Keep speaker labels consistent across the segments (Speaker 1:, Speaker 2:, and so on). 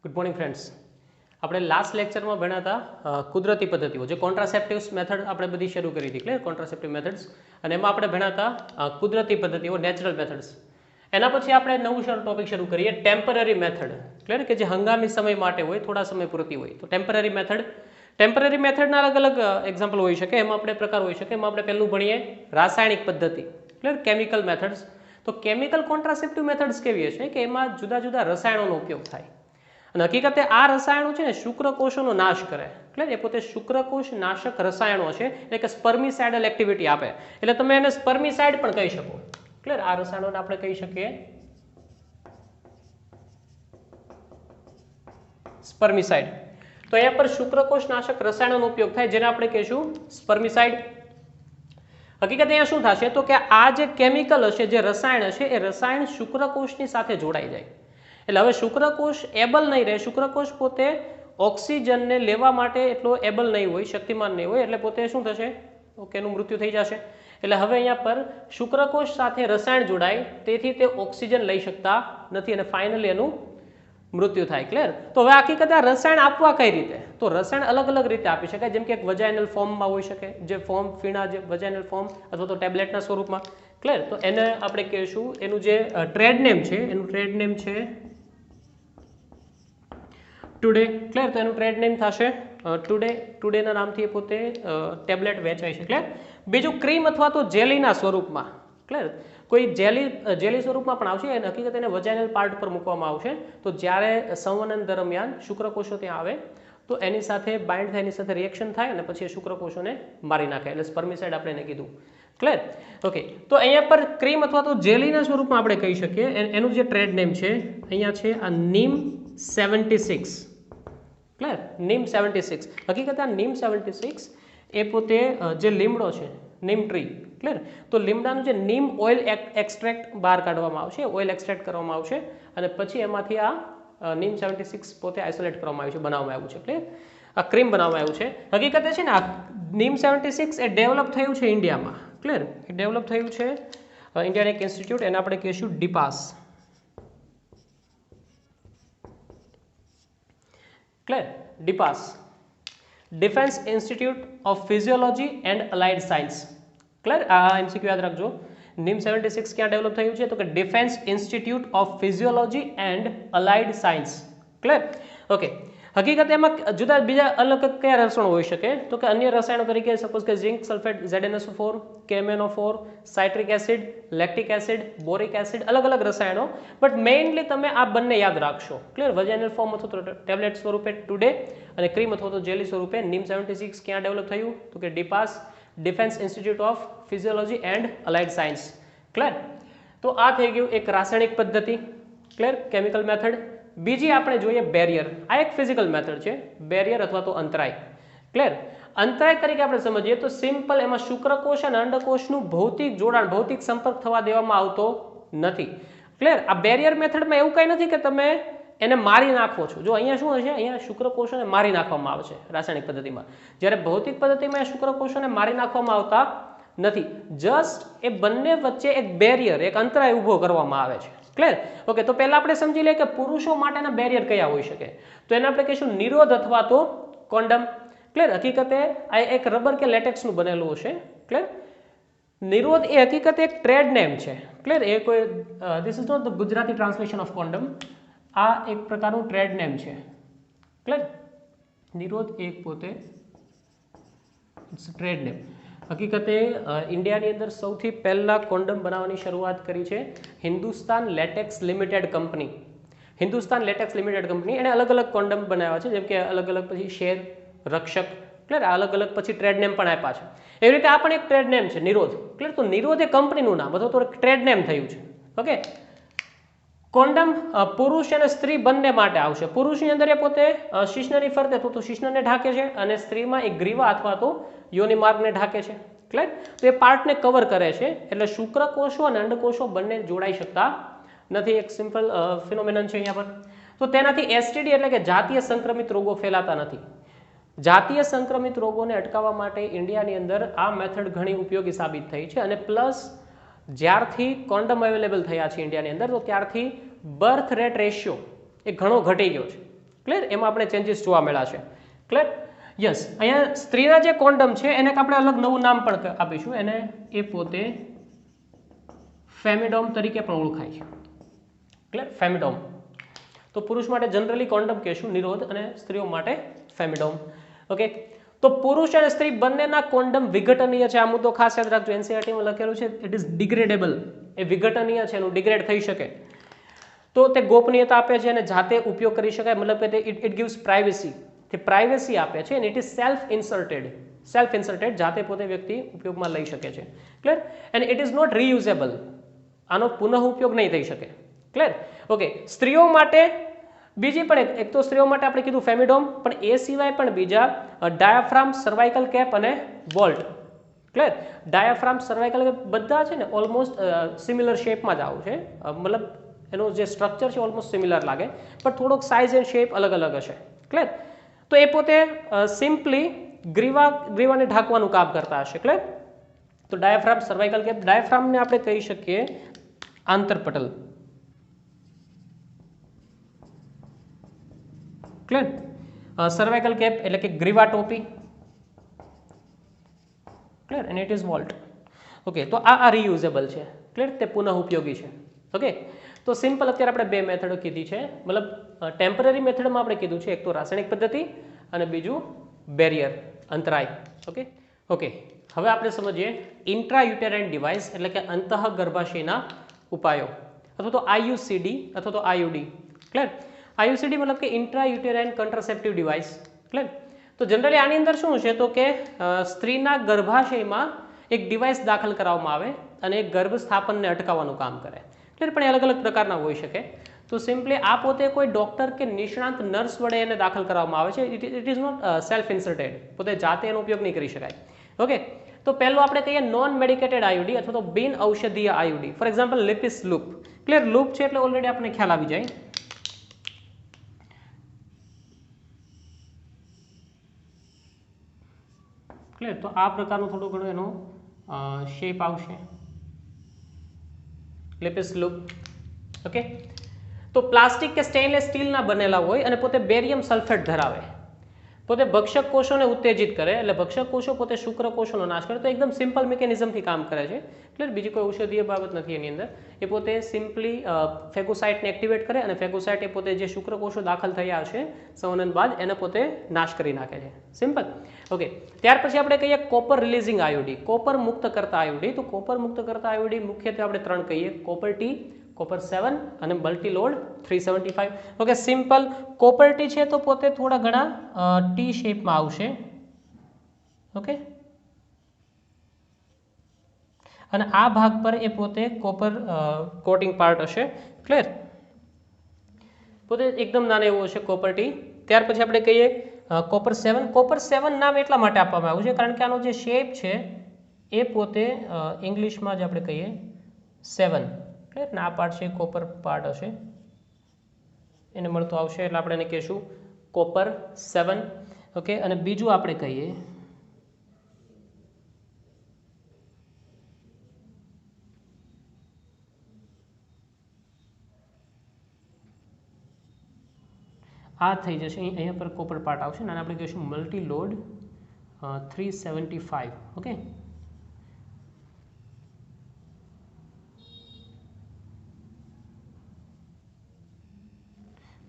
Speaker 1: Good morning friends. આપણે last લેક્ચરમાં ભણ્યા હતા કુદરતી પદ્ધતિઓ, જે કોન્ટ્રાસેપ્ટિવ્સ મેથડ આપણે બધી શરૂ કરી હતી, ક્લિયર, કોન્ટ્રાસેપ્ટિવ મેથડ્સ. અને એમાં આપણે ભણ્યા હતા કુદરતી પદ્ધતિઓ, નેચરલ મેથડ્સ. એના પછી આપણે નવું ટોપિક શરૂ કરીએ, ટેમ્પરરી મેથડ, ક્લિયર, કે જે હંગામી સમય માટે હોય, થોડા સમય પૂરતી હોય. તો ટેમ્પરરી મેથડ, ટેમ્પરરી મેથડના અલગ અલગ એક્ઝામ્પલ હોઈ શકે. એમાં આપણે પ્રકાર હોઈ શકે. એમાં આપણે પહેલું ભણીએ રાસાયણિક પદ્ધતિ, ક્લિયર, કેમિકલ મેથડ્સ. તો કેમિકલ કોન્ટ્રાસેપ્ટિવ મેથડ્સ કેવી હશે કે એમાં જુદા જુદા રસાયણોનો ઉપયોગ થાય. અને હકીકતે આ રસાયણો છે ને શુક્રકોષોનો નાશ કરે, એટલે એ પોતે શુક્રકોષ નાશક રસાયણો છે, એટલે કે સ્પર્મિસાઇડલ એક્ટિવિટી આપે. એટલે તમે એને સ્પર્મિસાઇડ પણ કહી શકો, ક્લિયર. આ રસાયણોને આપણે કહી શકીએ સ્પર્મિસાઇડ. તો અહીંયા પર શુક્રકોષ નાશક રસાયણોનો ઉપયોગ થાય, જેને આપણે કહીશું સ્પર્મિસાઇડ. હકીકત અહીંયા શું થશે તો કે આ જે કેમિકલ હશે, જે રસાયણ હશે, એ રસાયણ શુક્રકોષની સાથે જોડાઈ જાય. એટલે હવે શુક્રકોષ એબલ નહીં રહે. શુક્રકોષ પોતે ઓક્સિજનને લેવા માટે એટલો એબલ નહીં હોય, શક્તિમાન નહીં હોય, એટલે પોતે શું થશે, ઓકે, એનું મૃત્યુ થઈ જશે. એટલે હવે અહીંયા પર શુક્રકોષ સાથે રસાયણ જોડાય, તેથી તે ઓક્સિજન લઈ શકતા નથી અને ફાઇનલી એનું મૃત્યુ થાય, ક્લિયર. તો હવે હકીકતે આ રસાયણ આપવા કઈ રીતે? તો રસાયણ અલગ અલગ રીતે આપી શકાય, જેમ કે એક વજાઇનલ ફોર્મમાં હોઈ શકે, જે ફોર્મ ફીણા, જે વજાઇનલ ફોર્મ, અથવા તો ટેબ્લેટના સ્વરૂપમાં, ક્લિયર. તો એને આપણે કહીશું, એનું જે ટ્રેડ નેમ છે, એનું ટ્રેડ નેમ છે ટુડે, ક્લિયર. તો એનું ટ્રેડ નેમ થશે ટુડે. ટુડેના નામથી પોતે ટેબ્લેટ વેચાય છે, ક્લિયર. બીજું ક્રીમ અથવા તો જેલીના સ્વરૂપમાં, ક્લિયર. કોઈ જેલી સ્વરૂપમાં પણ આવશે. અને હકીકત એને વજાઇનલ પાર્ટ પર મૂકવામાં આવશે. તો જ્યારે સંવનન દરમિયાન શુક્રકોષો ત્યાં આવે તો એની સાથે બાઇન્ડ થાય, એની સાથે રિએક્શન થાય અને પછી એ શુક્રકોષોને મારી નાખે, એટલે સ્પર્મિસાઇડ આપણે એને કીધું, ક્લિયર. ઓકે, તો અહીંયા પર ક્રીમ અથવા તો જેલીના સ્વરૂપમાં આપણે કહી શકીએ. એનું જે ટ્રેડ નેમ છે અહીંયા છે આ નીમ 76, ક્લિયર, નીમ 76. હકીકત આ નીમ 76 એ પોતે જે લીમડો છે, નીમ ટ્રી, ક્લિયર. તો લીમડાનું જે નીમ ઓઇલ એક્સટ્રેક્ટ બહાર કાઢવામાં આવશે, ઓઇલ એક્સટ્રેક્ટ કરવામાં આવશે અને પછી એમાંથી આ નીમ 76 પોતે આઇસોલેટ કરવામાં આવ્યું છે, બનાવવામાં આવ્યું છે, ક્લિયર. આ ક્રીમ બનાવવામાં આવ્યું છે. હકીકતે છે ને આ નીમ 76 એ ડેવલપ થયું છે ઇન્ડિયામાં, ક્લિયર. એ ડેવલપ થયું છે ઇન્ડિયન એક ઇન્સ્ટિટ્યૂટ, એને આપણે કહીશું DIPAS, clear. DIPAS, defence institute of physiology and allied science, clear. આ એમસીક્યુ યાદ રાખજો. નીમ 76 ક્યાં ડેવલપ થયું છે તો કે defence institute of physiology and allied science, clear. Okay, હકીકત એમાં જુદા બીજા અલગ કયા રસાયણો હોઈ શકે તો કે અન્ય રસાયણો તરીકે સપોઝ કે zinc sulphate, ZnSO4, KMnO4, citric acid, lactic acid, boric acid, અલગ અલગ રસાયણો. બટ મેઇનલી તમે આ બંને યાદ રાખશો, ક્લિયર. વજાઇનલ ફોર્મ અથવા તો ટેબ્લેટ સ્વરૂપે ટુડે અને ક્રીમ અથવા તો જેલી સ્વરૂપે નીમ 76 ક્યાં ડેવલપ થયું તો કે DIPAS, defence institute of physiology and allied science, clear. તો આ થઈ ગયું એક રાસાયણિક પદ્ધતિ, ક્લિયર, કેમિકલ મેથડ. બીજી આપણે જોઈએ બેરિયર. આ એક ફિઝિકલ મેથડ છે, બેરિયર અથવા તો અંતરાય, ક્લિયર. અંતરાય તરીકે આપણે સમજીએ તો સિમ્પલ એમાં શુક્રકોષ અને અંડકોષનું ભૌતિક જોડાણ, ભૌતિક સંપર્ક થવા દેવામાં આવતો નથી, ક્લિયર. આ બેરિયર મેથડમાં એવું કંઈ નથી કે તમે એને મારી નાખો છો. જો અહીંયા શું હશે, અહીંયા શુક્રકોષોને મારી નાખવામાં આવે છે રાસાયણિક પદ્ધતિમાં, જ્યારે ભૌતિક પદ્ધતિમાં શુક્રકોષોને મારી નાખવામાં આવતા નથી. જસ્ટ એ બંને વચ્ચે એક બેરિયર, એક અંતરાય ઊભો કરવામાં આવે છે, ક્લિયર. ઓકે, તો પહેલા આપણે સમજી લઈએ કે પુરુષો માટેના બેરિયર કયા હોઈ શકે. તો એને આપણે કહીશું નિરોધ અથવા તો કોન્ડમ, ક્લિયર. હકીકતે આ એક રબર કે લેટેક્સનું બનેલું હશે, ક્લિયર. નિરોધ એ હકીકતે એક ટ્રેડ નેમ છે, ક્લિયર. એ કોઈ this is not the Gujarati translation of condom. આ એક પ્રકારનું ટ્રેડ નેમ છે, ક્લિયર. નિરોધ એક પોતે ટ્રેડ નેમ. હકીકતે ઇન્ડિયાની અંદર સૌથી પહેલા કોન્ડમ બનાવવાની શરૂઆત કરી છે Hindustan latex limited company. Hindustan latex limited company એણે અલગ અલગ કોન્ડમ બનાવ્યા છે, જેમ કે અલગ અલગ પછી શેર, રક્ષક, ક્લિયર. અલગ અલગ પછી ટ્રેડ નેમ પણ આપ્યા છે. એવી રીતે આ પણ એક ટ્રેડ નેમ છે નિરોધ, ક્લિયર. તો નિરોધ એ કંપનીનું નામ અથવા તો ટ્રેડ નેમ થયું છે, ઓકે. કોન્ડમ પુરુષ અને સ્ત્રી બંને માટે આવશે. પુરુષની અંદર એ પોતે શિશ્નની ફરતે તો શિશ્નને ઢાંકે છે અને સ્ત્રીમાં એ ગ્રીવા અથવા તો યોનિ માર્ગને ઢાંકે છે, ક્લિયર. તો એ પાર્ટને કવર કરે છે, એટલે શુક્રકોષો અને અંડકોષો બંને જોડાઈ શકતા નથી. એક સિમ્પલ ફિનોમિનન છે અહીંયા પર. તો તેનાથી એસટીડી એટલે કે જાતીય સંક્રમિત રોગો ફેલાતા નથી. જાતીય સંક્રમિત રોગોને અટકાવવા માટે ઇન્ડિયાની અંદર આ મેથડ ઘણી ઉપયોગી સાબિત થઈ છે. અને પ્લસ જ્યારથી કોન્ડમ અવેલેબલ થયા છે ઇન્ડિયાની અંદર, તો ત્યારથી બર્થ રેટ રેશિયો એ ઘણો ઘટી ગયો છે, ક્લિયર, એમાં આપણે ચેન્જીસ જોવા મળ્યા છે. Clear, yes. અહીંયા સ્ત્રીના જે કોન્ડમ છે એને આપણે અલગ નવું નામ પણ આપીશું, એને એ પોતે ફેમિડોમ તરીકે પણ ઓળખાય છે. ક્લિયર, ફેમિડોમ. તો પુરુષ માટે જનરલી કોન્ડમ કહેશું નિરોધ, અને સ્ત્રીઓ માટે ફેમિડોમ. ઓકે, તો પુરુષ અને સ્ત્રી બંનેના કોન્ડમ વિઘટનીય છે. આ મુદ્દો ખાસ યાદ રાખજો, એનસીઈઆરટીમાં લખેલું છે ઇટ ઇઝ ડિગ્રેડેબલ. એ વિઘટનીય છે, એનું ડિગ્રેડ થઈ શકે. તો તે ગોપનીયતા આપે છે અને જાતે ઉપયોગ કરી શકાય, મતલબ કે ઇટ ગિવ્સ પ્રાઇવસી. તે પ્રાઇવસી આપે છે અને ઇટ ઇઝ સેલ્ફ ઇન્સર્ટેડ, જાતે પોતે વ્યક્તિ ઉપયોગમાં લઈ શકે છે. Clear, and it is not reusable. આનો પુનઃ ઉપયોગ નહીં થઈ શકે. Clear, okay. સ્ત્રીઓ માટે બીજી પણ એક તો સ્ત્રીઓ માટે આપણે કીધું ફેમિડોમ, પણ એ સિવાય પણ બીજા ડાયાફ્રામ, સર્વાઇકલ કેપ અને vault. Clear, diaphragm, cervical cap બધા છે ને ઓલમોસ્ટ સિમિલર શેપમાં જ આવું છે, મતલબ એનું જે સ્ટ્રક્ચર છે ઓલમોસ્ટ સિમિલર લાગે, પણ થોડોક સાઇઝ એન્ડ શેપ અલગ અલગ હશે. ક્લિયર, તો એ પોતે સિમ્પલી ગ્રીવાને ઢાંકવાનું કામ કરતા હશે. ક્લિયર, તો ડાયાફ્રામ, સર્વાઇકલ કેપ. ડાયાફ્રામને આપણે કહી શકીએ આંતરપટલ. ક્લિયર, સર્વાઇકલ કેપ એટલે કે ગ્રીવા ટોપી. Clear, and it is volt. Okay, તો આ રીયુઝેબલ છે. ક્લિયર, તે પુનઃ ઉપયોગી છે. ઓકે, તો સિમ્પલ અત્યારે આપણે બે મેથડો કીધી છે, મતલબ ટેમ્પરરી મેથડમાં આપણે કીધું છે એક તો રાસાયણિક પદ્ધતિ અને બીજું બેરિયર, અંતરાય. Okay, okay. હવે આપણે સમજીએ ઇન્ટ્રાયુટેરાઇન ડિવાઇસ એટલે કે અંતઃગર્ભાશયના ઉપાયો, અથવા તો આઈયુસીડી અથવા તો આઈયુડી. ક્લિયર, આઈયુસીડી મતલબ કે ઇન્ટ્રાયુટેરાઇન કન્ટ્રાસેપ્ટિવ ડિવાઇસ. ક્લિયર, તો જનરલી આની અંદર શું છે તો કે સ્ત્રીના ગર્ભાશયમાં એક ડિવાઇસ દાખલ કરવામાં આવે અને એ ગર્ભ સ્થાપનને અટકાવવાનું કામ કરે. ક્લિયર, પણ એ અલગ અલગ પ્રકારના હોઈ શકે. તો સિમ્પલી આ પોતે કોઈ ડોક્ટર કે નિષ્ણાંત નર્સ વડે એને દાખલ કરવામાં આવે છે. It is not self inserted, પોતે જાતે એનો ઉપયોગ નહીં કરી શકાય. ઓકે, તો પહેલું આપણે કહીએ નોન મેડિકેટેડ આઈયુડી અથવા તો બિન ઔષધીય IUD. For example Lippes loop. Clear, loop છે એટલે ઓલરેડી આપણને ખ્યાલ આવી જાય. ક્લિયર, તો આ પ્રકારનું થોડું ઘણું એનો શેપ આવશે, લિપિસ લૂપ. ઓકે, તો પ્લાસ્ટિક કે સ્ટેનલેસ સ્ટીલના બનેલા હોય અને પોતે બેરિયમ સલ્ફેટ ધરાવે, પોતે ભક્ષક કોષોને ઉત્તેજિત કરે, એટલે ભક્ષક કોષો પોતે શુક્રકોષોનો નાશ કરે. તો એકદમ સિમ્પલ મિકેનિઝમથી કામ કરે છે. ક્લિયર, બીજી કોઈ ઔષધીય બાબત નથી એની અંદર. એ પોતે સિમ્પલી ફેગોસાઇટને એક્ટિવેટ કરે અને ફેગોસાઇટ એ પોતે જે શુક્રકોષો દાખલ થયા હશે સંવનન બાદ એને પોતે નાશ કરી નાખે છે. સિમ્પલ. ઓકે, ત્યાર પછી આપણે કહીએ કોપર રિલીઝિંગ આઈયુડી, કોપર મુક્ત કરતા આઈયુડી. તો કોપર મુક્ત કરતા આઈયુડી મુખ્યત્વે આપણે ત્રણ કહીએ, કોપર ટી, કોપર 7 અને મલ્ટીલોડ 375. Okay, simple. કોપર ટી છે તો પોતે થોડા ઘણા ટી શેપમાં આવશે. ઓકે, અને આ ભાગ પર એ પોતે કોપર કોટિંગ પાર્ટ હશે. ક્લિયર, પોતે એકદમ નાનો એવો હશે કોપર ટી. ત્યાર પછી આપણે કહીએ કોપર 7. કોપર 7 નામ એટલા માટે આપવામાં આવ્યું છે કારણ કે આનો જે શેપ છે એ પોતે ઇંગ્લિશમાં જ આપણે કહીએ 7. ક્લિયર, ને આ પાર્ટ છે કોપર પાર્ટ હશે, એને મળતો આવશે એટલે આપણે એને કહીશું કોપર 7. ઓકે, અને બીજું આપણે કહીએ આ થઈ જશે, અહીંયા પર કોપર પાર્ટ આવશે અને આપણે કહીશું મલ્ટીલોડ 375. ઓકે,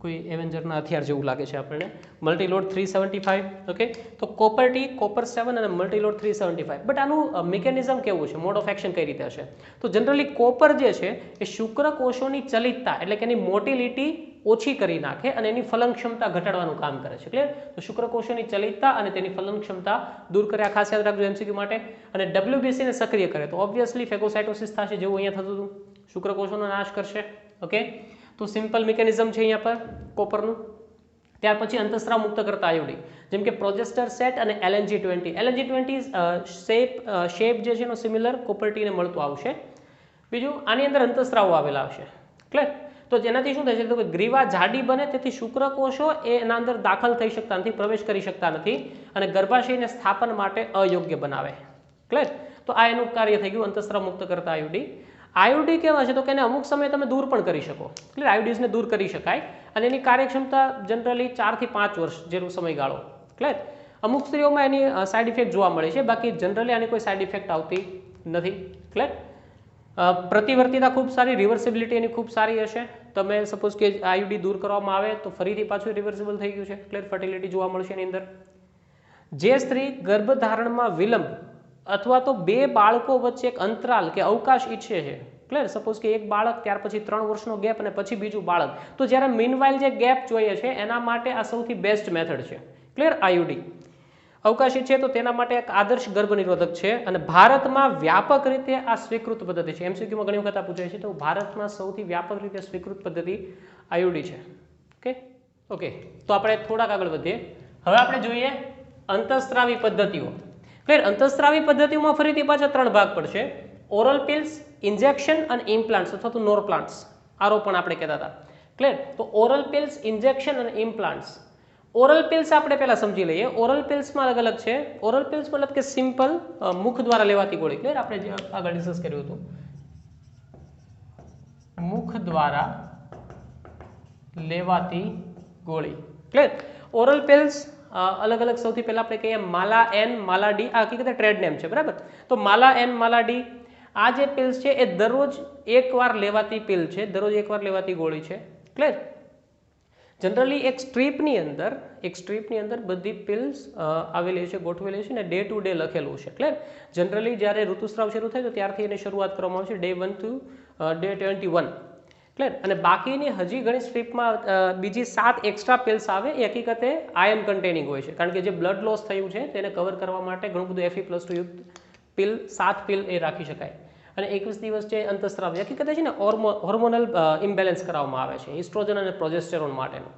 Speaker 1: કોઈ એવેન્જરના હથિયાર જેવું લાગે છે આપણને. મલ્ટીલોડ 375. ઓકે, તો કોપર ટી, કોપર 7 અને મલ્ટીલોડ 375. બટ આનું મિકેનિઝમ કેવું છે, મોડ ઓફ એક્શન કઈ રીતે હશે? તો જનરલી કોપર જે છે એ શુક્રકોષોની ચલિતતા એટલે કે એની મોટિલિટી ઓછી કરી નાખે અને એની ફલન ક્ષમતા ઘટાડવાનું કામ કરે છે. ક્લિયર, તો શુક્રકોષોની ચલિતતા અને તેની ફલન ક્ષમતા દૂર કર્યા, ખાસ યાદ રાખજો એમસીક્યુ માટે. અને ડબ્લ્યુબીસી ને સક્રિય કરે તો ઓબ્વિયસલી ફેગોસાઇટોસિસ થશે, જેવું અહીંયા થતું હતું, શુક્રકોષોનો નાશ કરશે. ઓકે, તો સિમ્પલ મિકેનિઝમ છે અહીંયા પર કોપરનું. ત્યાર પછી અંતઃસ્રાવ મુક્ત કરતા આઈયુડી જેમ કે પ્રોજેસ્ટર સેટ અને LNG20. LNG20 શેપ જે છે એનો સિમિલર કોપર ટીને મળતું આવશે. બીજું આની અંદર અંતઃસ્રાવો આવેલા આવશે. ક્લિયર, તો જેનાથી શું થાય છે તો કે ગ્રીવા જાડી બને, તેથી શુક્રકોષો એના અંદર દાખલ થઈ શકતા નથી, પ્રવેશ કરી શકતા નથી અને ગર્ભાશયને સ્થાપન માટે અયોગ્ય બનાવે. ક્લિયર, તો આ એનું કાર્ય થઈ ગયું અંતઃસ્રાવ મુક્ત કરતા આઈયુડી. આઈયુડી કેવા છે તો કે એને અમુક સમયે તમે દૂર પણ કરી શકો, ક્લિયર, આઈયુડીઝને દૂર કરી શકાય અને એની કાર્યક્ષમતા જનરલી 4 થી 5 વર્ષ જેટલો સમયગાળો, ક્લિયર. અમુક સ્ત્રીઓમાં એની સાઇડ ઇફેક્ટ જોવા મળે છે, બાકી જનરલી આની કોઈ સાઇડ ઇફેક્ટ આવતી નથી, ક્લિયર. પ્રતિવર્તિતા ખૂબ સારી, રિવર્સિબિલિટી એની ખૂબ સારી હશે. તમે સપોઝ કે આઈયુડી દૂર કરવામાં આવે તો ફરીથી પાછું રિવર્સિબલ થઈ ગયું છે, ક્લિયર, ફર્ટિલિટી જોવા મળશે એની અંદર. જે સ્ત્રી ગર્ભધારણમાં વિલંબ અથવા તો 2 બાળકો વચ્ચે એક અંતરાલ કે અવકાશ ઈચ્છે છે, ક્લિયર, સપોઝ કે એક બાળક ત્યાર પછી 3 વર્ષનો ગેપ અને પછી બીજું બાળક, તો જ્યારે મીનવાઇલ જે ગેપ જોઈએ છે એના માટે આ સૌથી બેસ્ટ મેથડ છે, ક્લિયર, આઈયુડી. અવકાશી છે તો તેના માટે એક આદર્શ ગર્ભનિરોધક છે અને ભારતમાં વ્યાપક રીતે આ સ્વીકૃત પદ્ધતિ છે. એમસીક્યુમાં ઘણી વખત આ પૂછાય છે, તો ભારતમાં સૌથી વ્યાપક રીતે સ્વીકૃત પદ્ધતિ આઈયુડી છે. ઓકે, તો આપણે થોડાક આગળ વધીએ. હવે આપણે જોઈએ અંતઃસ્ત્રાવી પદ્ધતિઓ. ક્લિયર, અંતઃસ્ત્રાવી પદ્ધતિઓમાં ફરીથી પાછા 3 ભાગ પડશે: ઓરલ પિલ્સ, ઇન્જેક્શન અને ઇમ્પ્લાન્ટ્સ અથવા તો નોરપ્લાન્ટ્સ, આરોપણ આપણે કહેતા હતા, ક્લિયર. તો ઓરલ પિલ્સ, ઇન્જેક્શન અને ઇમ્પ્લાન્ટ્સ. ઓરલ પિલ્સ આપણે પહેલા સમજી લઈએ. ઓરલ પિલ્સમાં અલગ અલગ છે. ઓરલ પિલ્સ મતલબ કે સિમ્પલ મુખ દ્વારા લેવાતી ગોળી, ક્લિયર, આપણે જે આગળ ડિસ્કસ કર્યું હતું, મુખ દ્વારા લેવાતી ગોળી, ક્લિયર. ઓરલ પિલ્સ અલગ અલગ સૌથી પહેલા આપણે કહીએ માલા એન, માલા ડી, આ હકીકતે ટ્રેડ નેમ છે, બરાબર. તો માલા એન, માલા ડી, આ જે પિલ્સ છે એ દરરોજ એકવાર લેવાતી પિલ છે, દરરોજ એકવાર લેવાતી ગોળી છે, ક્લિયર. જનરલી એક સ્ટ્રીપની અંદર બધી પિલ્સ આવેલી છે, ગોઠવેલી છે ને ડે ટુ ડે લખેલું છે, ક્લિયર. જનરલી જ્યારે ઋતુસ્રાવ શરૂ થાય તો ત્યારથી એની શરૂઆત કરવામાં આવે છે, ડે 1 to ડે 21, ક્લિયર. અને બાકીની હજી ઘણી સ્ટ્રીપમાં બીજી 7 એક્સ્ટ્રા પિલ્સ આવે, એ હકીકતે આયન કન્ટેનિંગ હોય છે, કારણ કે જે બ્લડ લોસ થયું છે તેને કવર કરવા માટે ઘણું બધું Fe+2 યુક્ત પિલ, 7 પિલ એ રાખી શકાય. અને 21 દિવસ છે અંતઃસ્ત્રાવ, હકીકતે છે ને હોર્મોનલ ઇમ્બેલેન્સ કરાવવામાં આવે છે ઇસ્ટ્રોજન અને પ્રોજેસ્ટેરોન માટેનું,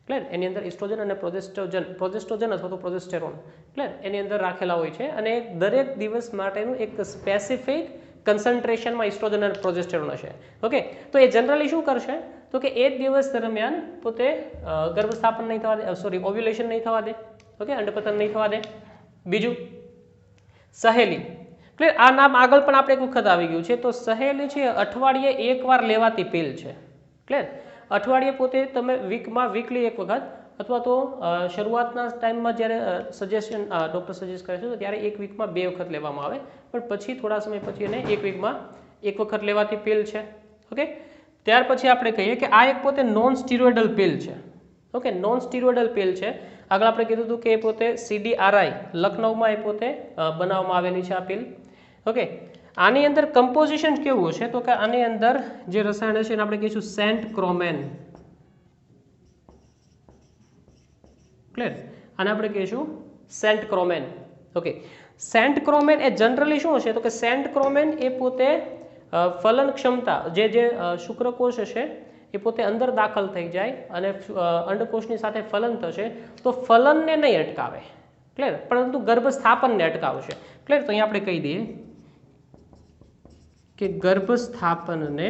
Speaker 1: ક્લિયર. એની અંદર ઇસ્ટ્રોજન અને પ્રોજેસ્ટ્રોજન અથવા તો પ્રોજેસ્ટેરોન, ક્લિયર, એની અંદર રાખેલા હોય છે અને દરેક દિવસ માટેનું એક સ્પેસિફિક કન્સન્ટ્રેશનમાં ઇસ્ટ્રોજન અને પ્રોજેસ્ટેરોન હશે. ઓકે, તો એ જનરલી શું કરશે તો કે એક દિવસ દરમિયાન પોતે ગર્ભસ્થાપન નહીં થવા દે, સોરી, ઓવ્યુલેશન નહીં થવા દે, ઓકે, અંડપતન નહીં થવા દે. બીજું સહેલી, ક્લિયર. આ નામ આગળ પણ આપણે એક વખત આવી ગયું છે. તો સહેલી છે અઠવાડિયે એકવાર લેવાતી પિલ છે, ક્લિયર. અઠવાડિયે પોતે તમે વીકલી એક વખત અથવા તો શરૂઆતના ટાઈમમાં જ્યારે સજેશન ડૉક્ટર સજેસ્ટ કરે છે તો ત્યારે એક વીકમાં 2 વખત લેવામાં આવે, પણ પછી થોડા સમય પછી એને એક વીકમાં એક વખત લેવાતી પિલ છે. ઓકે, ત્યાર પછી આપણે કહીએ કે આ એક પોતે નોન સ્ટીરોઇડલ પિલ છે. ઓકે, નોન સ્ટીરોઇડલ પિલ છે. આગળ આપણે કીધું હતું કે એ પોતે CDRI લખનૌમાં એ પોતે બનાવવામાં આવેલી છે આ પિલ. ઓકે, આની અંદર કમ્પોઝિશન કેવું છે તો કે આની અંદર જે રસાયણ છે એને આપણે કહીશું સેન્ટ ક્રોમેન, ક્લિયર. આને આપણે કહીશું સેન્ટ ક્રોમેન. ઓકે, સેન્ટ ક્રોમેન એ જનરલી શું હશે તો કે સેન્ટ ક્રોમેન એ પોતે ફલન ક્ષમતા, જે શુક્રકોષ હશે એ પોતે અંદર દાખલ થઈ જાય અને અંડકોષની સાથે ફલન થશે તો ફલનને નહીં અટકાવે, ક્લિયર, પરંતુ ગર્ભસ્થાપનને અટકાવશે, ક્લિયર. તો અહીંયા આપણે કહી દઈએ કે ગર્ભસ્થાપનને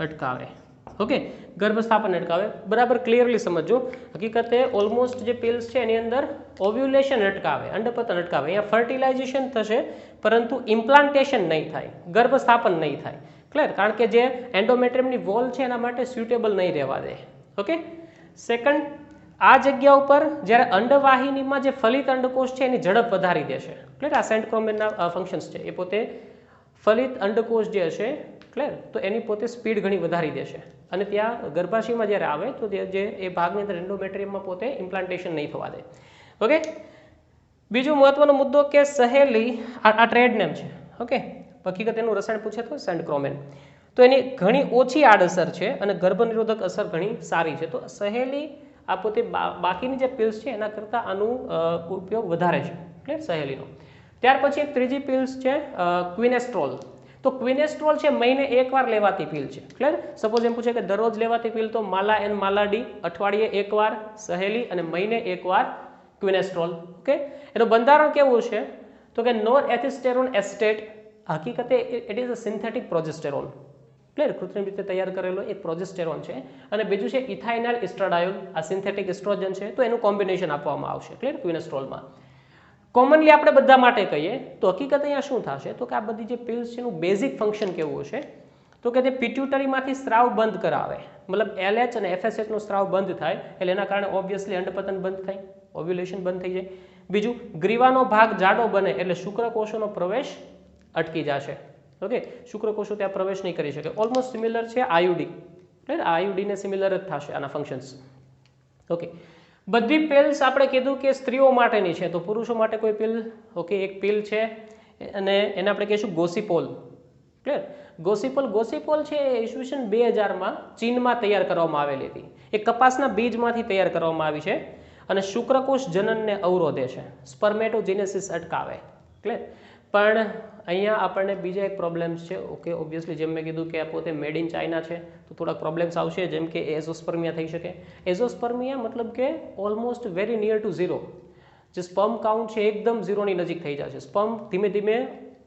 Speaker 1: અટકાવે. ઓકે, ગર્ભસ્થાપન અટકાવે, બરાબર, ક્લિયરલી સમજો. હકીકતે ઓલમોસ્ટ જે પિલ્સ છે એની અંદર ઓવ્યુલેશન અટકાવે, અંડપતન અટકાવે, અહીંયા ફર્ટિલાઇઝેશન થશે પરંતુ ઇમ્પ્લાન્ટેશન નહીં થાય, ગર્ભસ્થાપન નહીં થાય, ક્લિયર, કારણ કે જે એન્ડોમેટ્રિયમની વોલ છે એના માટે સ્યુટેબલ નહીં રહેવા દે. ઓકે, સેકન્ડ, આ જગ્યા ઉપર જ્યારે અંડવાહિનીમાં જે ફલિત અંડકોષ છે એની ઝડપ વધારી દેશે, ક્લિયર. આ સેન્ટ ક્રોમેનના ફંક્શન્સ છે, એ પોતે ફલિત અંડકોષ જે હશે, ક્લિયર, તો એની પોતે સ્પીડ ઘણી વધારી દેશે અને ત્યાં ગર્ભાશયમાં જ્યારે આવે તો જે એ ભાગની અંદર એન્ડોમેટ્રિયમમાં પોતે ઇમ્પ્લાન્ટેશન નહીં થવા દે. ઓકે, બીજો મહત્વનો મુદ્દો કે સહેલી, આ ટ્રેડ નેમ છે. ઓકે, હકીકત એનું રસાયણ પૂછે તો સેન્ટ ક્રોમેન, તો એની ઘણી ઓછી આડઅસર છે અને ગર્ભનિરોધક અસર ઘણી સારી છે. તો સહેલી આ પોતે બાકીની જે પિલ્સ છે એના કરતાં આનું ઉપયોગ વધારે છે, ક્લિયર, સહેલીનો. ત્યાર પછી એક ત્રીજી પિલ્સ છે ક્વિનેસ્ટ્રોલ. તો ક્વિનેસ્ટ્રોલ છે મહિને એકવાર લેવાતી પિલ છે, ક્લિયર. સપોઝ એમ પૂછે કે દરરોજ લેવાતી પિલ તો માલા એન, માલા ડી, અઠવાડિયે એકવાર સહેલી અને મહિને એકવાર ક્વિનેસ્ટ્રોલ. ઓકે, એનું બંધારણ કેવું છે તો કે નોર એથિસ્ટેરોન એસ્ટેટ, હકીકતે it is a synthetic progesterone, clear, કૃત્રિમ રીતે તૈયાર કરેલો એક પ્રોજેસ્ટેરોન છે. અને બીજું છે ઇથાઇનાઇલ એસ્ટ્રાડાયોલ, આ સિન્થેટિક એસ્ટ્રોજન છે, તો એનું કોમ્બિનેશન આપવામાં આવશે, ક્લિયર, ક્વિનેસ્ટ્રોલમાં. કોમનલી આપણે બધા માટે કહીએ તો હકીકત અહીંયા શું થશે તો કે આ બધી જે પિલ્સ છે એનું બેઝિક ફંક્શન કેવું હશે તો કે તે પિટ્યુટરીમાંથી સ્ત્રાવ બંધ કરાવે, મતલબ LH અને FSH નો સ્ત્રાવ બંધ થાય એટલે એના કારણે ઓબ્વિયસલી અંડપતન બંધ થાય, ઓવ્યુલેશન બંધ થઈ જાય. બીજું, ગ્રીવાનો ભાગ જાડો બને એટલે શુક્રકોષોનો પ્રવેશ અટકી જશે. ઓકે, શુક્રકોષો ત્યાં પ્રવેશ નહીં કરી શકે. ઓલમોસ્ટ સિમિલર છે આયુડી, રાઈટ? આયુડી ને સિમિલર જ થશે આના ફંક્શન્સ. ઓકે, બધી પિલ્સ આપણે કીધું કે સ્ત્રીઓ માટેની છે, તો પુરુષો માટે કોઈ પિલ? ઓકે, એક પિલ છે અને એને આપણે કહીશું ગોસિપોલ. ક્લિયર? ગોસિપોલ છે એ ઈસવીસન 2000 ચીનમાં તૈયાર કરવામાં આવેલી હતી. એ કપાસના બીજમાંથી તૈયાર કરવામાં આવી છે અને શુક્રકોષ જનનને અવરોધે છે, સ્પર્મેટોજેનેસિસ અટકાવે. ક્લિયર? પણ અહીંયા આપણને બીજા એક પ્રોબ્લેમ્સ છે. ઓકે, ઓબ્વિયસલી જેમ મેં કીધું કે આ પોતે મેડ ઇન ચાઇના છે તો થોડાક પ્રોબ્લેમ્સ આવશે, જેમ કે એઝોસ્પર્મિયા થઈ શકે. એઝોસ્પર્મિયા મતલબ કે almost very near to zero, જે સ્પર્મ કાઉન્ટ છે એકદમ ઝીરોની નજીક થઈ જશે. સ્પર્મ ધીમે ધીમે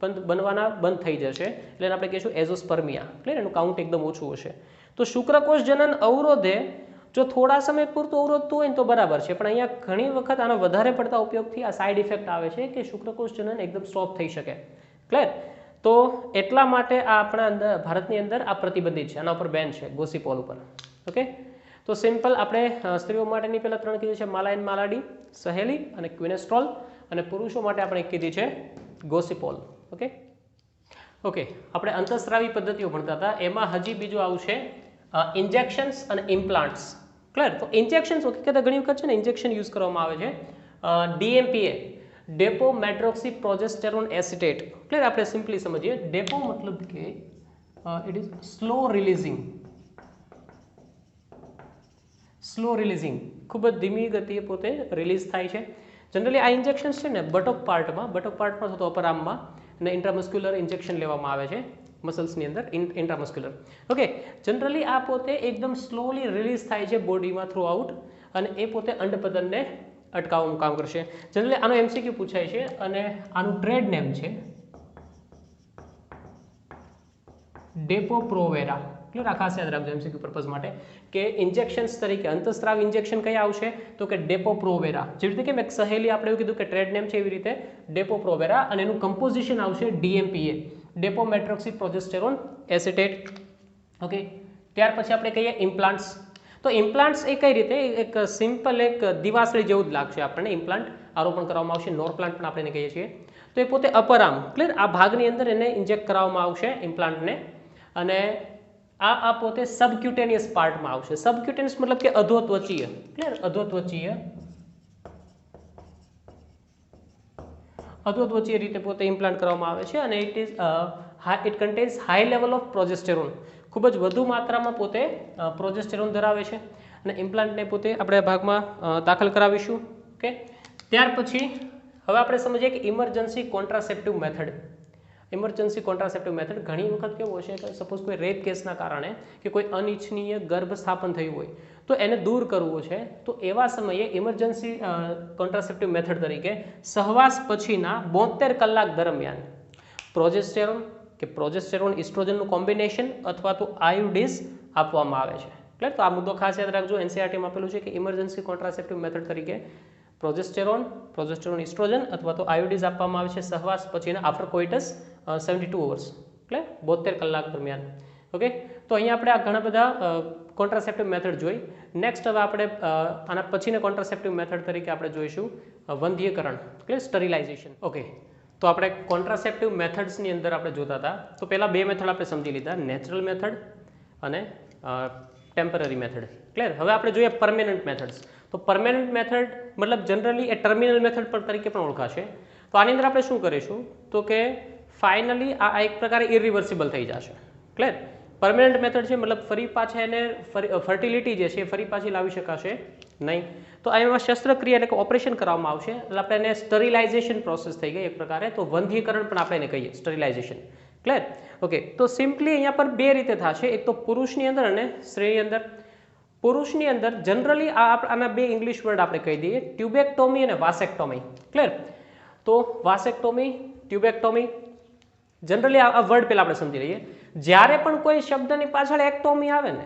Speaker 1: બનવાના બંધ થઈ જશે એટલે આપણે કહીશું એઝોસ્પર્મિયા. ક્લિયર? એનું કાઉન્ટ એકદમ ઓછું હશે. તો શુક્રકોષ જનન અવરોધે જો થોડા સમય પૂરતું અવરોધતું હોય ને તો બરાબર છે, પણ અહીંયા ઘણી વખત આનો વધારે પડતા ઉપયોગથી આ સાઇડ ઇફેક્ટ આવે છે કે શુક્રકોષ જનન એકદમ સ્ટોપ થઈ શકે. ક્લિયર? તો એટલા માટે આ આપણા અંદર ભારતની અંદર આ પ્રતિબંધિત છે, આના ઉપર બેન છે ગોસિપોલ ઉપર. ઓકે, તો સિમ્પલ આપણે સ્ત્રીઓ માટેની પહેલા 3 કીધી છે, માલાઇન માલાડી, સહેલી અને ક્વિનેસ્ટ્રોલ, અને પુરુષો માટે આપણે કીધી છે ગોસિપોલ. ઓકે, આપણે અંતઃસ્રાવી પદ્ધતિઓ ભણતા હતા, એમાં હજી બીજું આવશે ઇન્જેક્શન્સ અને ઇમ્પ્લાન્ટ્સ. ક્લિયર? તો ઇન્જેક્શન્સ હકીકત ઘણી વખત છે ને ઇન્જેક્શન યુઝ કરવામાં આવે છે. DMPA, depot medroxyprogesterone acetate. Clear? આપણે સિમ્પલી સમજીએ. ડેપો મતલબ કે ઇટ ઇઝ સ્લો રિલીઝિંગ, ખૂબ જ ધીમી ગતિએ પોતે રિલીઝ થાય છે. જનરલી આ ઇન્જેક્શન્સ છે ને બટોક પાર્ટમાં અથવા અપર આર્મમાં અને ઇન્ટ્રામસ્ક્યુલર ઇન્જેક્શન લેવામાં આવે છે મસલ્સની અંદર, ઇન્ટ્રામસ્ક્યુલર. ઓકે, જનરલી આ પોતે એકદમ સ્લોલી રિલીઝ થાય છે બોડીમાં થ્રુ આઉટ અને એ પોતે અંડપતનને અટકાવવાનું કામ કરશે. જનરલી આનો MCQ પૂછાય છે અને આનું ટ્રેડ નેમ છે ડેપો-પ્રોવેરા. ક્લિયર? આ ખાસ યાદ રાખજો MCQ પર્પઝ માટે કે ઇન્જેક્શન્સ તરીકે અંતઃસ્રાવ ઇન્જેક્શન કયા આવશે તો કે ડેપો-પ્રોવેરા. જેવી રીતે કેમ એક સહેલી આપણે એવું કીધું કે ટ્રેડ નેમ છે, એવી રીતે ડેપો-પ્રોવેરા, અને એનું કમ્પોઝિશન આવશે DMPA, depot medroxyprogesterone acetate. Okay, ત્યાર પછી આપણે કહીએ ઇમ્પ્લાન્ટ્સ. તો ઇમ્પ્લાન્ટ્સ એ કઈ રીતે, એક સિમ્પલ એક દિવાસળી જેવું જ લાગશે આપણને. ઇમ્પ્લાન્ટ આરોપણ કરવામાં આવશે, નોરપ્લાન્ટ પણ આપણે એને કહીએ છીએ. તો એ પોતે અપર આર્મ, ક્લિયર, આ ભાગની અંદર એને ઇન્જેક્ટ કરવામાં આવશે ઇમ્પ્લાન્ટને, અને આ પોતે સબક્યુટેનિયસ પાર્ટમાં આવશે. સબક્યુટેનિયસ મતલબ કે અધોત્વચીય. ક્લિયર? અધોત્વચીય રીતે પોતે ઇમ્પ્લાન્ટ કરવામાં આવે છે અને it contains high level of progesterone, ખૂબ જ વધુ માત્રામાં પોતે પ્રોજેસ્ટેરોન ધરાવે છે અને ઇમ્પ્લાન્ટને પોતે આપણે ભાગમાં દાખલ કરાવીશું. ઓકે, ત્યાર પછી હવે આપણે સમજીએ કે ઇમરજન્સી કોન્ટ્રાસેપ્ટિવ મેથડ. ઘણી વખત કેવું હશે કે સપોઝ કોઈ રેપ કેસના કારણે કે કોઈ અનિચ્છનીય ગર્ભ સ્થાપન થયું હોય તો એને દૂર કરવું છે, તો એવા સમયે ઇમરજન્સી કોન્ટ્રાસેપ્ટિવ મેથડ તરીકે સહવાસ પછીના 72 કલાક દરમિયાન પ્રોજેસ્ટેરોન ઇસ્ટ્રોજનનું કોમ્બિનેશન અથવા તો આયુડીઝ આપવામાં આવે છે. ક્લિયર? તો આ મુદ્દો ખાસ યાદ રાખજો. NCERT માં આપેલું છે કે ઇમરજન્સી કોન્ટ્રાસેપ્ટિવ મેથડ તરીકે પ્રોજેસ્ટેરોન ઇસ્ટ્રોજન અથવા તો આયુડીઝ આપવામાં આવે છે સહવાસ પછીના આફ્ટર કોઇટસ 72 અવર્સ. ક્લિયર? 72 કલાક દરમિયાન. ઓકે, તો અહીંયા આપણે આ ઘણા બધા કોન્ટ્રાસેપ્ટિવ મેથડ જોઈ. નેક્સ્ટ હવે આપણે આના પછીના કોન્ટ્રાસેપ્ટિવ મેથડ તરીકે આપણે જોઈશું વંધ્યકરણ, ક્લિયર, સ્ટરીલાઇઝેશન. ઓકે, તો આપણે કોન્ટ્રાસેપ્ટિવ મેથડ્સની અંદર આપણે જોતા હતા, તો પહેલા બે મેથડ આપણે સમજી લીધા, નેચરલ મેથડ અને ટેમ્પરરી મેથડ. ક્લિયર? હવે આપણે જોઈએ પરમેનન્ટ મેથડ્સ. તો પરમેનન્ટ મેથડ મતલબ જનરલી એ ટર્મિનલ મેથડ પર તરીકે પણ ઓળખાશે. તો આની અંદર આપણે શું કરીશું તો કે ફાઇનલી આ એક પ્રકારે ઇરિવર્સિબલ થઈ જશે. ક્લિયર? પરમેનન્ટ મેથડ છે મતલબ ફરી પાછા એને ફર્ટિલિટી જે છે ફરી પાછી લાવી શકાશે નહીં. તો એમાં શસ્ત્રક્રિયા એટલે કે ઓપરેશન કરવામાં આવશે એટલે આપણે એને સ્ટરીલાઇઝેશન પ્રોસેસ થઈ ગઈ એક પ્રકારે. તો વંધ્યીકરણ પણ આપણે એને કહીએ સ્ટરીલાઇઝેશન. ક્લિયર? ઓકે, તો સિમ્પલી અહીંયા પર બે રીતે થશે, એક તો પુરુષની અંદર અને સ્ત્રીની અંદર. પુરુષની અંદર જનરલી આના બે ઇંગ્લિશ વર્ડ આપણે કહી દઈએ, ટ્યુબેક્ટોમી અને વાસેક્ટોમી. ક્લિયર? તો વાસેક્ટોમી, ટ્યુબેક્ટોમી, જનરલી આ વર્ડ પહેલા આપણે સમજી લઈએ. જ્યારે પણ કોઈ શબ્દની પાછળ એક્ટોમી આવે ને,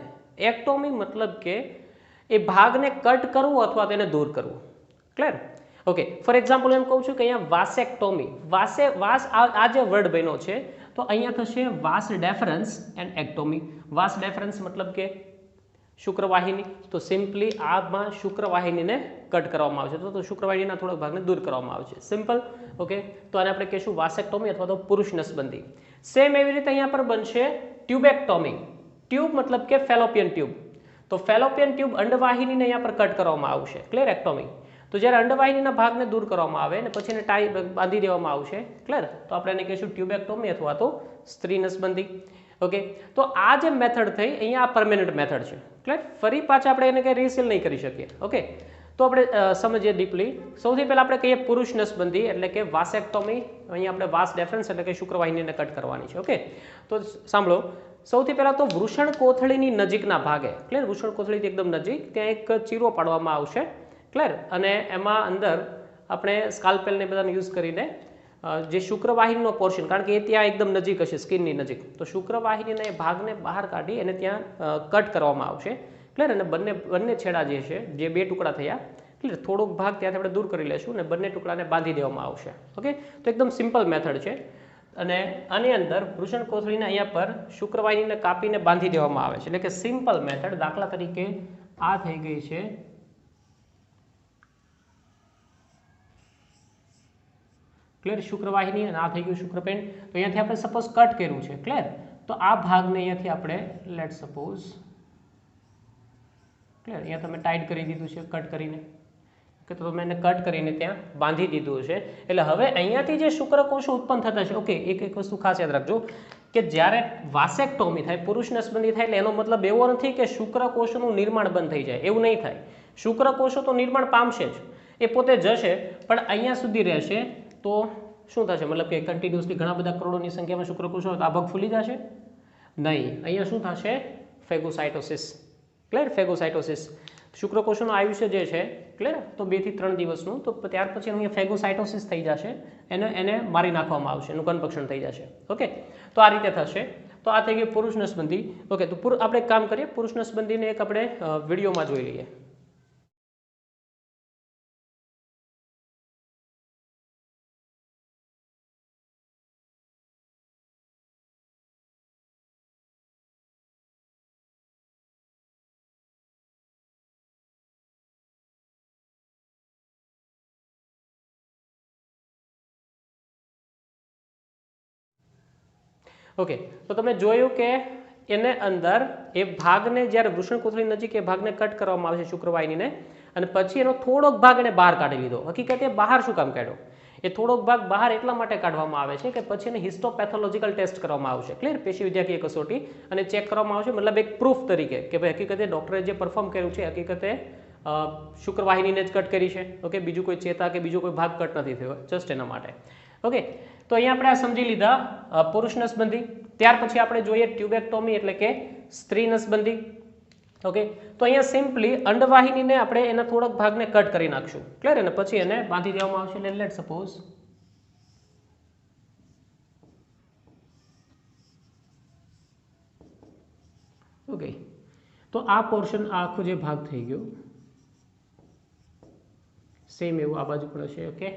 Speaker 1: એક્ટોમી મતલબ કે એ ભાગને કટ કરવું અથવા તેને દૂર કરવું. ક્લિયર? ઓકે, ફોર એક્ઝામ્પલ એમ કહું છું કે અહીંયા વાસેક્ટોમી, વાસ આ જે વર્ડ બન્યો છે તો અહીંયા થશે વાસ ડેફરન્સ એન્ડ એક્ટોમી. વાસ ડેફરન્સ મતલબ કે શુક્રવાહિની, તો સિમ્પલી આમાં શુક્રવાહિનીને કટ કરવામાં આવશે, તો શુક્રવાહિનીના થોડાક ભાગને દૂર કરવામાં આવશે, સિમ્પલ. ઓકે, તો આને આપણે કહીશું વાસેક્ટોમી અથવા તો પુરુષ નસબંધી. સેમ એવી રીતે અહીંયા પર બનશે ટ્યુબેક્ટોમી. ટ્યુબ મતલબ કે ફેલોપિયન ટ્યુબ, તો ફેલોપિયન ટ્યુબ અંડવાહિનીને અહીંયા પર કટ કરવામાં આવશે, ક્લિયર, એક્ટોમી. તો જ્યારે અંડવાહિનીના ભાગને દૂર કરવામાં આવે ને પછી એને બાંધી દેવામાં આવશે, ક્લિયર, તો આપણે એને કહીશું ટ્યુબેક્ટોમી અથવા તો સ્ત્રી નસબંધી. ઓકે, તો આ જે મેથડ થઈ અહીંયા આ પરમેનન્ટ મેથડ છે, ક્લિયર. ફરી પાછા આપણે એને કંઈ રીસેલ નહીં કરી શકીએ. ઓકે, તો આપણે સમજીએ ડીપલી. સૌથી પહેલાં આપણે કહીએ પુરુષ નસબંધી એટલે કે વાસેક્ટોમી. અહીંયા આપણે વાસ ડેફરન્સ એટલે કે શુક્રવાહિનીને કટ કરવાની છે. ઓકે, તો સાંભળો, સૌથી પહેલાં તો વૃષણ કોથળીની નજીકના ભાગે, ક્લિયર, વૃષણ કોથળીથી એકદમ નજીક ત્યાં એક ચીરો પાડવામાં આવશે, ક્લિયર, અને એમાં અંદર આપણે સ્કાલ્પેલને બધાને યુઝ કરીને જે શુક્રવાહિનીનો પોર્શન, કારણ કે એ ત્યાં એકદમ નજીક હશે સ્કિનની નજીક, તો શુક્રવાહિનીના એ ભાગને બહાર કાઢી અને ત્યાં કટ કરવામાં આવશે, ક્લિયર. અને બંને છેડા જે છે, જે બે ટુકડા થયા, ક્લિયર, થોડોક ભાગ ત્યાંથી આપણે દૂર કરી લેશું અને બંને ટુકડાને બાંધી દેવામાં આવશે. ઓકે, તો એકદમ સિમ્પલ મેથડ છે. અને આની અંદર વૃષણ કોથળીને અહીંયા પર શુક્રવાહિનીને કાપીને બાંધી દેવામાં આવે છે, એટલે કે સિમ્પલ મેથડ. દાખલા તરીકે આ થઈ ગઈ છે ક્લિયર શુક્રવાહિની અને આ થઈ ગયું શુક્રપિંડ. તો અહીંયાથી આપણે સપોઝ કટ કર્યું છે, ક્લિયર, તો આ ભાગને અહીંયાથી આપણે લેટ સપોઝ ક્લિયર અહીંયા તમે ટાઈટ કરી દીધું છે કટ કરીને, કે તો તમે એને કટ કરીને ત્યાં બાંધી દીધું છે. એટલે હવે અહીંયાથી જે શુક્રકોષો ઉત્પન્ન થતા છે, ઓકે, એક વસ્તુ ખાસ યાદ રાખજો કે જ્યારે વાસેક્ટોમી થાય, પુરુષ નસબંધી થાય, એટલે એનો મતલબ એવો નથી કે શુક્રકોષોનું નિર્માણ બંધ થઈ જાય, એવું નહીં થાય. શુક્રકોષો તો નિર્માણ પામશે જ, એ પોતે જશે, પણ અહીંયા સુધી રહેશે. તો શું થશે, મતલબ કે કન્ટિન્યુઅસલી ઘણા બધા કરોડોની સંખ્યામાં શુક્રકોષો હોય તો આ ભાગ ફૂલી જશે નહીં. અહીંયા શું થશે, ફેગોસાઇટોસિસ, ક્લિયર, ફેગોસાઇટોસિસ. શુક્રકોષોનું આયુષ્ય જે છે, ક્લિયર, તો 2 થી 3 દિવસનું, તો ત્યાર પછી અહીંયા ફેગોસાઇટોસિસ થઈ જશે, એને મારી નાખવામાં આવશે, એનું કન્ફેક્શન થઈ જશે. ઓકે, તો આ રીતે થશે. તો આ થઈ ગઈ પુરુષ નસબંધી. ઓકે, તો આપણે એક કામ કરીએ, પુરુષ નસબંધીને એક આપણે વિડીયોમાં જોઈ લઈએ. ઓકે, તો તમે જોયું કે એને અંદર એ ભાગને જ્યારે વૃષણ કોથળી નજીક એ ભાગને કટ કરવામાં આવે છે શુક્રવાહિનીને, અને પછી એનો થોડોક ભાગ એને બહાર કાઢી લીધો. હકીકતે બહાર શું કામ કાઢ્યો, એ થોડોક ભાગ બહાર એટલા માટે કાઢવામાં આવે છે કે પછી એને હિસ્ટોપેથોલોજીકલ ટેસ્ટ કરવામાં આવશે, ક્લિયર, પેશીવિદ્યાકીય કસોટી, અને ચેક કરવામાં આવશે, મતલબ એક પ્રૂફ તરીકે કે ભાઈ હકીકતે ડૉક્ટરે જે પરફોર્મ કર્યું છે હકીકતે શુક્રવાહિનીને જ કટ કરી છે. ઓકે, બીજું કોઈ ચેતા કે બીજો કોઈ ભાગ કટ નથી થયો, જસ્ટ એના માટે. ઓકે, તો અહીંયા આપણે આ સમજી લીધા પુરુષ નસબંધી. ત્યાર પછી આપણે જોઈએ ટ્યુબેક્ટોમી એટલે કે સ્ત્રી નસબંધી. ઓકે, તો અહીંયા સિમ્પલી અંડવાહિનીને આપણે એના થોડાક ભાગને કટ કરી નાખશું, ક્લિયર, અને પછી એને બાંધી દેવામાં આવશે. લેટ સપોઝ ઓકે, તો આ પોર્શન આખો જે ભાગ થઈ ગયો, સેમ એવું આ બાજુ પણ હશે. ઓકે,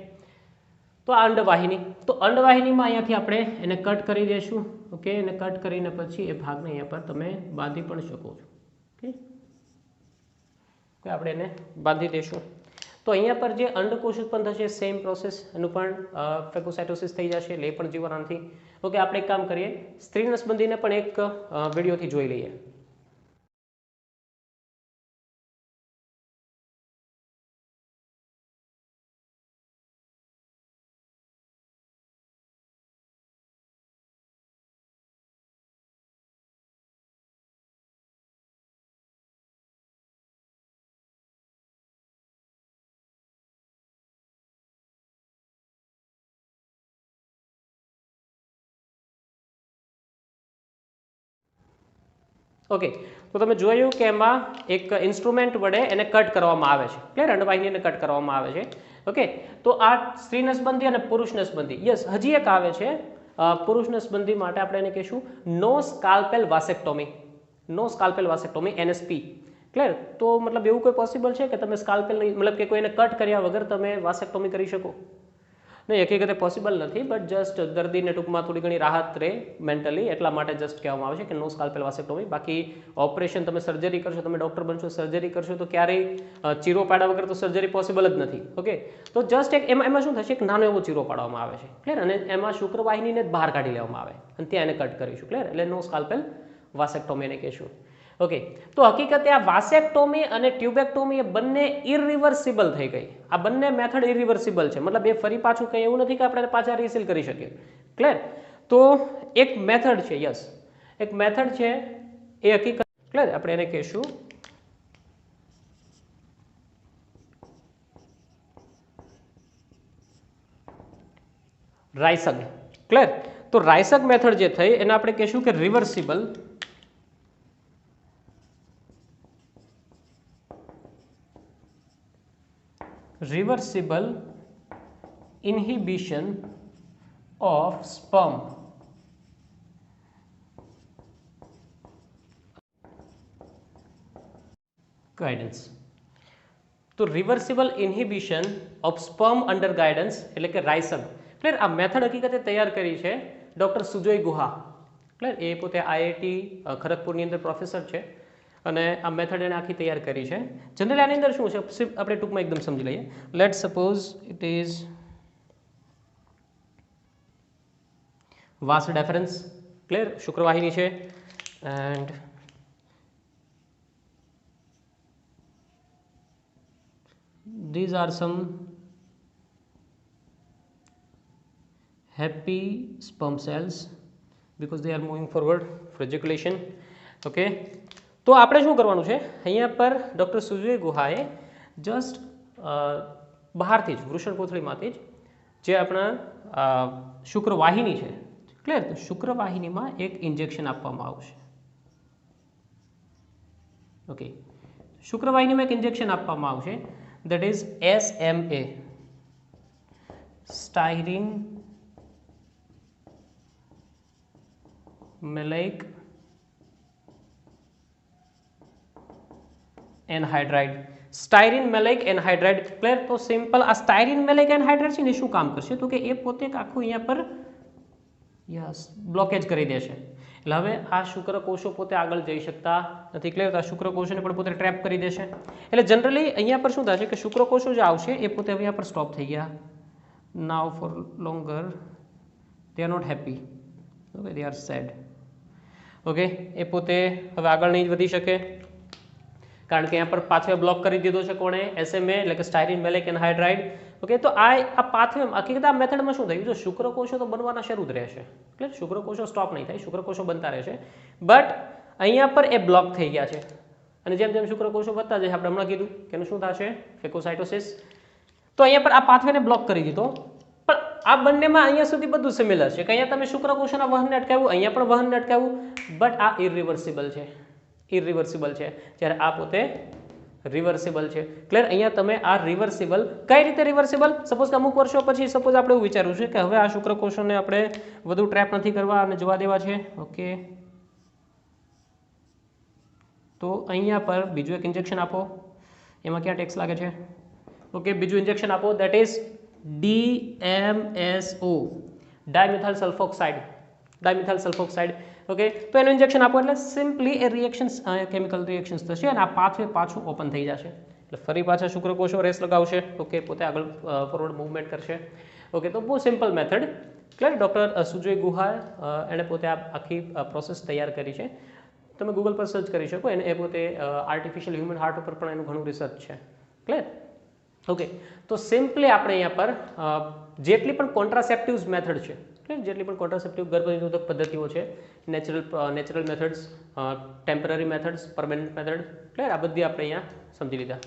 Speaker 1: તો આ અંડવાહિની, તો અંડવાહિનીમાં અહીંયાથી આપણે એને કટ કરી દઈશું. ઓકે, એને કટ કરીને પછી એ ભાગને અહીંયા પર તમે બાંધી પણ શકો છો. ઓકે, આપણે એને બાંધી દઈશું. તો અહીંયા પર જે અંડકોષ ઉત્પન્ન થશે સેમ પ્રોસેસ, એનું પણ ફેગોસાઇટોસિસ થઈ જશે, એટલે એ પણ જીવન નથી. ઓકે, આપણે એક કામ કરીએ, સ્ત્રી નસબંધીને પણ એક વિડીયોથી જોઈ લઈએ. ઓકે, તો તમે જોયું કે એમાં એક ઇન્સ્ટ્રુમેન્ટ વડે એને કટ કરવામાં આવે છે, ક્લિયર, અંડવાહિનીને કટ કરવામાં આવે છે. ઓકે, તો આ સ્ત્રી નસબંધી અને પુરુષ નસબંધી. યસ, હજી એક આવે છે પુરુષ નસબંધી માટે આપણે એને કહીશું નો સ્કાલ્પેલ વાસેક્ટોમી. નો સ્કાલ્પેલ વાસેક્ટોમી, NSP, ક્લિયર? તો મતલબ એવું કોઈ પોસિબલ છે કે તમે સ્કાલ્પેલ મતલબ કે કોઈને કટ કર્યા વગર તમે વાસેક્ટોમી કરી શકો? નહીં, હકીકતે પોસિબલ નથી, બટ જસ્ટ દર્દીને ટૂંકમાં થોડી ઘણી રાહત રહે મેન્ટલી એટલા માટે જસ્ટ કહેવામાં આવે છે કે નો સ્કાલ્પેલ વાસેક્ટોમી. બાકી ઓપરેશન તમે સર્જરી કરશો, તમે ડૉક્ટર બનશો, સર્જરી કરશો તો ક્યારેય ચીરો પાડ્યા વગર તો સર્જરી પોસિબલ જ નથી. ઓકે, તો જસ્ટ એક એમાં શું થશે, એક નાનો એવો ચીરો પાડવામાં આવે છે, ક્લિયર, અને એમાં શુક્રવાહિનીને જ બહાર કાઢી લેવામાં આવે અને ત્યાં એને કટ કરીશું, ક્લિયર, એટલે નો સ્કાલ્પેલ વાસેક્ટોમી એને કહેશું. ઓકે, તો હકીકતે આ વાસેક્ટોમી અને ટ્યુબેક્ટોમી એ બંને ઇરિવર્સિબલ થઈ ગઈ. આ બંને મેથડ ઇરિવર્સિબલ છે, મતલબ એ ફરી પાછું કંઈ એવું નથી કે આપણે પાછા રિસીલ કરી શકીએ, ક્લિયર. તો એક મેથડ છે, યસ, એક મેથડ છે એ હકીકત, ક્લિયર, આપણે એને કહીશું રાયસગ, ક્લિયર. તો રાયસગ મેથડ જે થઈ એને આપણે કહીશું કે reversible inhibition of sperm guidance. તો reversible inhibition of sperm under guidance એટલે કે રાયસગ, ક્લિયર. આ મેથડ હકીકતે તૈયાર કરી છે ડૉક્ટર સુજોય ગુહા, ક્લિયર. એ પોતે આઈઆઈટી ખરગપુરની અંદર પ્રોફેસર છે અને આ મેથડ એને આખી તૈયાર કરી છે. જનરલી આની અંદર શું છે આપણે ટૂંકમાં એકદમ સમજી લઈએ. Let suppose it is vas deferens, clear, શુક્રવાહિની છે, and these are some happy sperm cells because they are moving forward for ejaculation. Okay, તો આપણે શું કરવાનું છે અહીંયા પર ડૉક્ટર સુજોય ગુહાએ જસ્ટ બહારથી જ વૃષણ કોથળીમાંથી જ જે આપણા શુક્રવાહિની છે, ક્લિયર, તો શુક્રવાહિનીમાં એક ઇન્જેક્શન આપવામાં આવશે. ઓકે, શુક્રવાહિનીમાં એક ઇન્જેક્શન આપવામાં આવશે, that is SMA, styrene maleic anhydride. Styrene maleic anhydride, clear. તો સિમ્પલ આ સ્ટાયરીન મેલેઇક એનહાઇડ્રાઇડ છે ને શું કામ કરશે તો કે એ પોતે આખું અહીંયા પર યસ બ્લોકેજ કરી દેશે. એટલે હવે આ શુક્રકોષો પોતે આગળ જઈ શકતા નથી, ક્લિયર. આ શુક્રકોષોને પણ પોતે ટ્રેપ કરી દેશે. એટલે જનરલી અહીંયા પર શું થશે કે શુક્રકોષો જે આવશે એ પોતે અહીંયા પર સ્ટોપ થઈ ગયા. Now for longer they are not happy, okay, they are sad. Okay, એ પોતે હવે આગળ નહીં વધી શકે કારણ કે અહીંયા પર પાથવે બ્લોક કરી દીધો છે કોણે, SMA એટલે કે સ્ટાયરીન મેલેઇક એનહાઇડ્રાઇડ. ઓકે, તો આ પાથવે હકીકત આ મેથડમાં શું થયું, જો શુક્રકોષો તો બનવાના શરૂ જ રહેશે, એટલે શુક્રકોષો સ્ટોપ નહીં થાય, શુક્રકોષો બનતા રહેશે, બટ અહીંયા પર એ બ્લોક થઈ ગયા છે. અને જેમ જેમ શુક્રકોષો વધતા જશે, આપણે હમણાં કીધું કે એનું શું થશે, ફેકોસાઇટોસિસ. તો અહીંયા પર આ પાથવેને બ્લોક કરી દીધો, પણ આ બંનેમાં અહીંયા સુધી બધું સિમિલર છે કે અહીંયા તમે શુક્રકોષોના વહનને અટકાવ્યું, અહીંયા પણ વહનને અટકાવ્યું, બટ આ ઇરિવર્સિબલ છે, ઇરિવર્સિબલ છે, જ્યારે આ પોતે રિવર્સિબલ છે, ક્લિયર. અહીંયા તમે આ રિવર્સિબલ કઈ રીતે રિવર્સિબલ, સપોઝ અમુક વર્ષો પછી સપોઝ આપણે એવું વિચારવું છે કે હવે આ શુક્રકોષોને આપણે વધુ ટ્રેપ નથી કરવા અને જવા દેવા છે. ઓકે, તો અહીંયા પર બીજું એક ઇન્જેક્શન આપો, એમાં ક્યાં ટેક્સ લાગે છે, ઓકે, બીજું ઇન્જેક્શન આપો, that is DMSO, dimethyl sulfoxide, dimethyl sulfoxide. Okay, તો એનું ઇન્જેક્શન આપો એટલે સિમ્પલી એ રિએક્શન્સ કેમિકલ રિએક્શન્સ થશે અને આ પાથવે પાછું ઓપન થઈ જશે, એટલે ફરી પાછા શુક્રકોષો રેસ લગાવશે. ઓકે, પોતે આગળ ફોરવર્ડ મૂવમેન્ટ કરશે. ઓકે, તો બહુ સિમ્પલ મેથડ, ક્લિયર. ડૉક્ટર સુજોય ગુહા એણે પોતે આ આખી પ્રોસેસ તૈયાર કરી છે. તમે ગૂગલ પર સર્ચ કરી શકો, એને એ પોતે આર્ટિફિશિયલ હ્યુમન હાર્ટ ઉપર પણ એનું ઘણું રિસર્ચ છે, ક્લિયર. ઓકે, તો સિમ્પલી આપણે અહીંયા પર જેટલી પણ કોન્ટ્રાસેપ્ટિવ્સ મેથડ છે, જેટલી પણ કોન્ટ્રાસેપ્ટિવ ગર્ભનિરોધક પદ્ધતિઓ છે, natural methods, temporary methods, permanent method, clear, આ બધી આપણે અહીંયા સમજી લીધા.